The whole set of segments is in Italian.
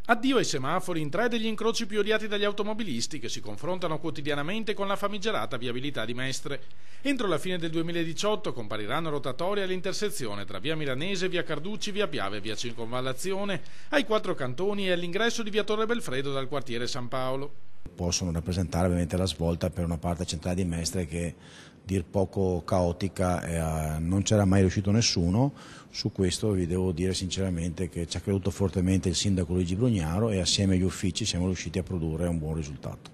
Addio ai semafori in 3 degli incroci più odiati dagli automobilisti che si confrontano quotidianamente con la famigerata viabilità di Mestre. Entro la fine del 2018 compariranno rotatorie all'intersezione tra via Milanese, via Carducci, via Piave e via Circonvallazione, ai 4 cantoni e all'ingresso di via Torre Belfredo dal quartiere San Paolo. Possono rappresentare ovviamente la svolta per una parte centrale di Mestre che dir poco caotica e non c'era mai riuscito nessuno. Su questo vi devo dire sinceramente che ci ha creduto fortemente il sindaco Luigi Brugnaro e assieme agli uffici siamo riusciti a produrre un buon risultato.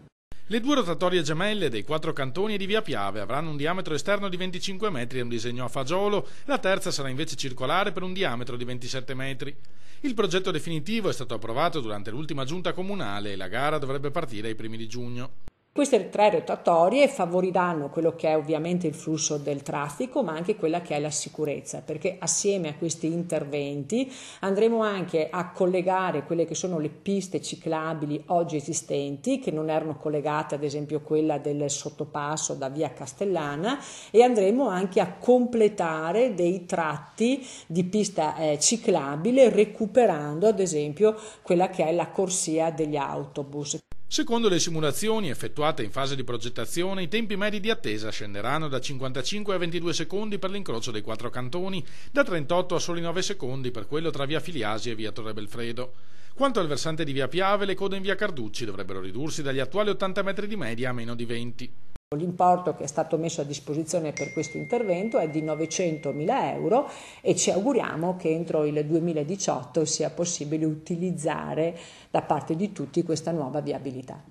Le 2 rotatorie gemelle dei 4 cantoni e di via Piave avranno un diametro esterno di 25 metri e un disegno a fagiolo, la terza sarà invece circolare per un diametro di 27 metri. Il progetto definitivo è stato approvato durante l'ultima giunta comunale e la gara dovrebbe partire ai primi di giugno. Queste 3 rotatorie favoriranno quello che è ovviamente il flusso del traffico, ma anche quella che è la sicurezza, perché assieme a questi interventi andremo anche a collegare quelle che sono le piste ciclabili oggi esistenti, che non erano collegate, ad esempio quella del sottopasso da via Castellana, e andremo anche a completare dei tratti di pista ciclabile, recuperando ad esempio quella che è la corsia degli autobus. Secondo le simulazioni effettuate in fase di progettazione, i tempi medi di attesa scenderanno da 55 a 22 secondi per l'incrocio dei 4 cantoni, da 38 a soli 9 secondi per quello tra via Filiasi e via Torre Belfredo. Quanto al versante di via Piave, le code in via Carducci dovrebbero ridursi dagli attuali 80 metri di media a meno di 20. L'importo che è stato messo a disposizione per questo intervento è di 900.000 euro e ci auguriamo che entro il 2018 sia possibile utilizzare da parte di tutti questa nuova viabilità.